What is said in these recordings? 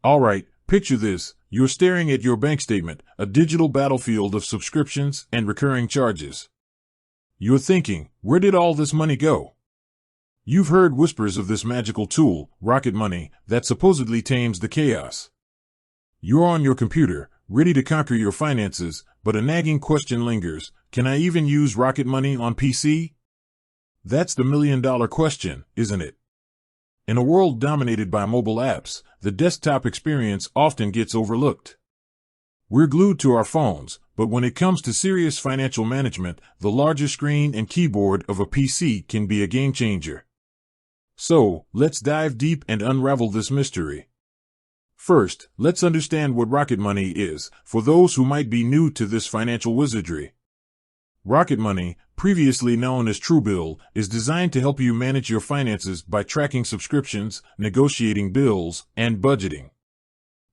Alright, picture this. You're staring at your bank statement, a digital battlefield of subscriptions and recurring charges. You're thinking, where did all this money go? You've heard whispers of this magical tool, Rocket Money, that supposedly tames the chaos. You're on your computer, ready to conquer your finances, but a nagging question lingers. Can I even use Rocket Money on PC? That's the million-dollar question, isn't it? In a world dominated by mobile apps, the desktop experience often gets overlooked. We're glued to our phones, but when it comes to serious financial management, the larger screen and keyboard of a PC can be a game-changer. So, let's dive deep and unravel this mystery. First, let's understand what Rocket Money is, for those who might be new to this financial wizardry. Rocket Money, previously known as Truebill, is designed to help you manage your finances by tracking subscriptions, negotiating bills, and budgeting.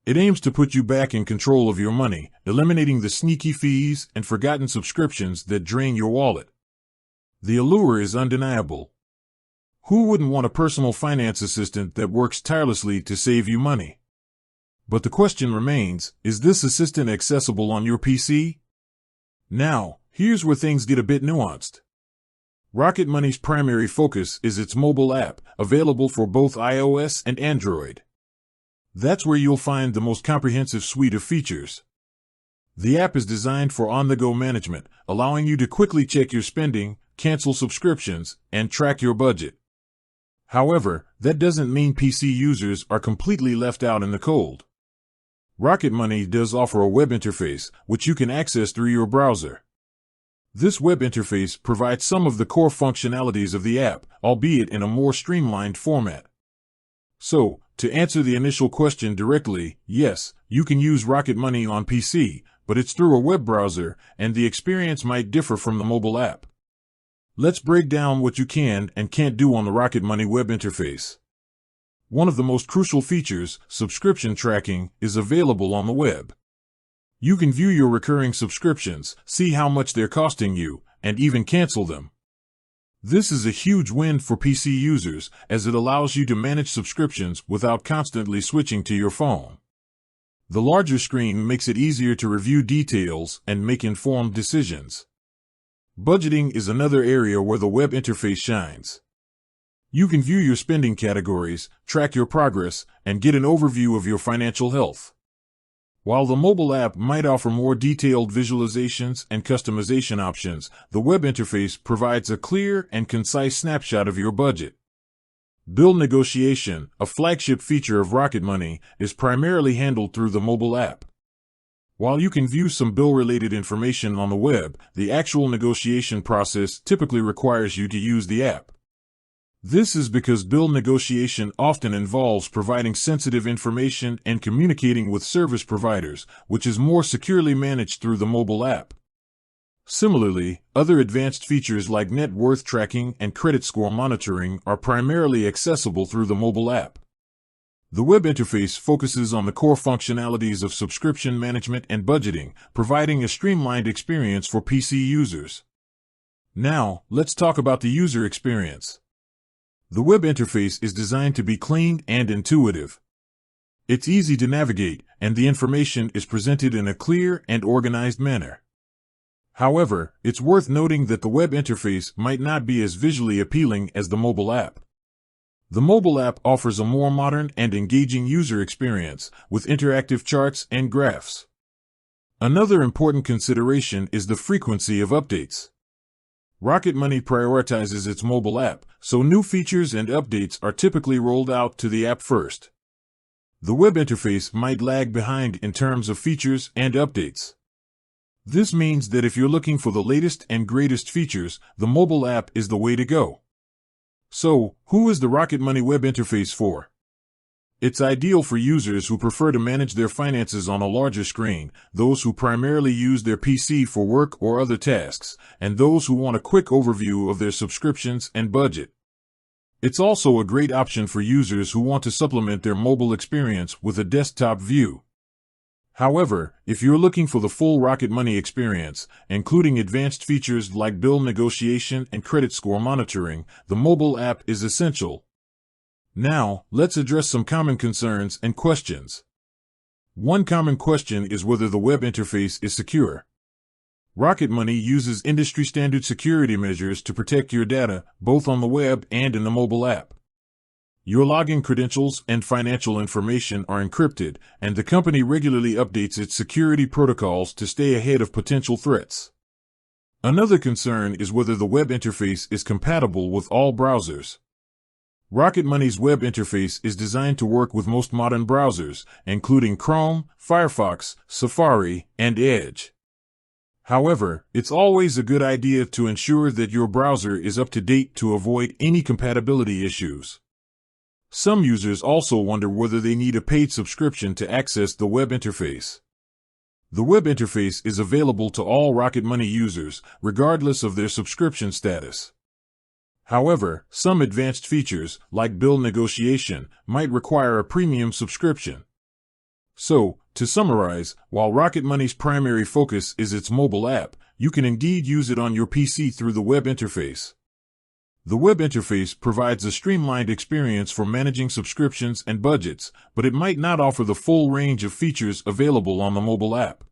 It aims to put you back in control of your money, eliminating the sneaky fees and forgotten subscriptions that drain your wallet. The allure is undeniable. Who wouldn't want a personal finance assistant that works tirelessly to save you money? But the question remains, is this assistant accessible on your PC? Now, here's where things get a bit nuanced. Rocket Money's primary focus is its mobile app, available for both iOS and Android. That's where you'll find the most comprehensive suite of features. The app is designed for on-the-go management, allowing you to quickly check your spending, cancel subscriptions, and track your budget. However, that doesn't mean PC users are completely left out in the cold. Rocket Money does offer a web interface, which you can access through your browser. This web interface provides some of the core functionalities of the app, albeit in a more streamlined format. So, to answer the initial question directly, yes, you can use Rocket Money on PC, but it's through a web browser, and the experience might differ from the mobile app. Let's break down what you can and can't do on the Rocket Money web interface. One of the most crucial features, subscription tracking, is available on the web. You can view your recurring subscriptions, see how much they're costing you, and even cancel them. This is a huge win for PC users, as it allows you to manage subscriptions without constantly switching to your phone. The larger screen makes it easier to review details and make informed decisions. Budgeting is another area where the web interface shines. You can view your spending categories, track your progress, and get an overview of your financial health. While the mobile app might offer more detailed visualizations and customization options, the web interface provides a clear and concise snapshot of your budget. Bill negotiation, a flagship feature of Rocket Money, is primarily handled through the mobile app. While you can view some bill-related information on the web, the actual negotiation process typically requires you to use the app. This is because bill negotiation often involves providing sensitive information and communicating with service providers, which is more securely managed through the mobile app. Similarly, other advanced features like net worth tracking and credit score monitoring are primarily accessible through the mobile app. The web interface focuses on the core functionalities of subscription management and budgeting, providing a streamlined experience for PC users. Now, let's talk about the user experience. The web interface is designed to be clean and intuitive. It's easy to navigate, and the information is presented in a clear and organized manner. However, it's worth noting that the web interface might not be as visually appealing as the mobile app. The mobile app offers a more modern and engaging user experience, with interactive charts and graphs. Another important consideration is the frequency of updates. Rocket Money prioritizes its mobile app, so new features and updates are typically rolled out to the app first. The web interface might lag behind in terms of features and updates. This means that if you're looking for the latest and greatest features, the mobile app is the way to go. So, who is the Rocket Money web interface for? It's ideal for users who prefer to manage their finances on a larger screen, those who primarily use their PC for work or other tasks, and those who want a quick overview of their subscriptions and budget. It's also a great option for users who want to supplement their mobile experience with a desktop view. However, if you're looking for the full Rocket Money experience, including advanced features like bill negotiation and credit score monitoring, the mobile app is essential. Now, let's address some common concerns and questions. One common question is whether the web interface is secure. Rocket Money uses industry-standard security measures to protect your data, both on the web and in the mobile app. Your login credentials and financial information are encrypted, and the company regularly updates its security protocols to stay ahead of potential threats. Another concern is whether the web interface is compatible with all browsers. Rocket Money's web interface is designed to work with most modern browsers, including Chrome, Firefox, Safari, and Edge. However, it's always a good idea to ensure that your browser is up to date to avoid any compatibility issues. Some users also wonder whether they need a paid subscription to access the web interface. The web interface is available to all Rocket Money users, regardless of their subscription status. However, some advanced features, like bill negotiation, might require a premium subscription. So, to summarize, while Rocket Money's primary focus is its mobile app, you can indeed use it on your PC through the web interface. The web interface provides a streamlined experience for managing subscriptions and budgets, but it might not offer the full range of features available on the mobile app.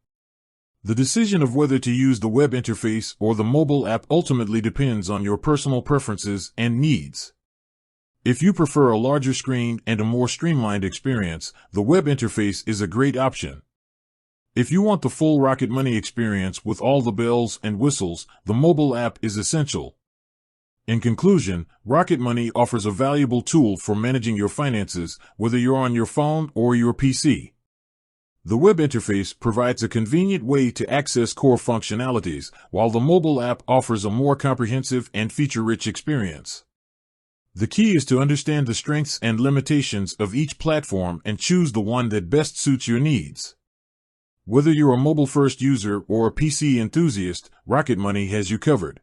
The decision of whether to use the web interface or the mobile app ultimately depends on your personal preferences and needs. If you prefer a larger screen and a more streamlined experience, the web interface is a great option. If you want the full Rocket Money experience with all the bells and whistles, the mobile app is essential. In conclusion, Rocket Money offers a valuable tool for managing your finances, whether you're on your phone or your PC. The web interface provides a convenient way to access core functionalities, while the mobile app offers a more comprehensive and feature-rich experience. The key is to understand the strengths and limitations of each platform and choose the one that best suits your needs. Whether you're a mobile-first user or a PC enthusiast, Rocket Money has you covered.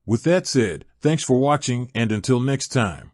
With that said, thanks for watching, and until next time.